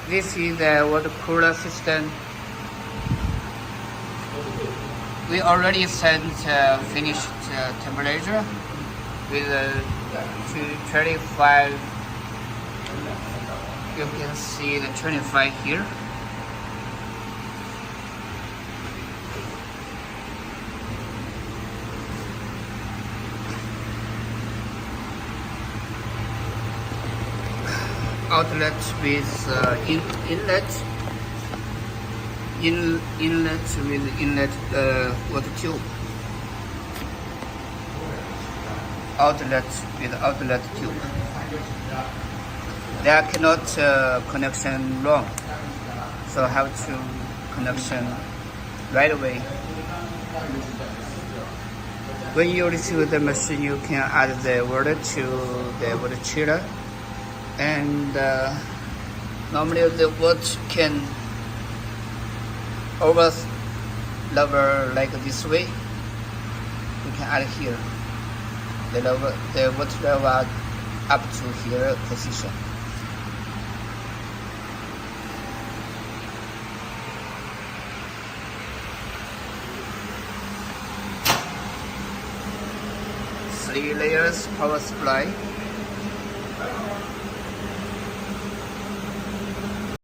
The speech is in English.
This is the water cooler system. We already sent finished temperature with 25. You can see the 25 here. Outlet with inlet with inlet water tube. Outlet with outlet tube. There cannot connection wrong, so have to connection right away. When you receive the machine, you can add the water to the water chiller, and normally the water can over level like this way. You can add here the water level up to here position. Three layers power supply.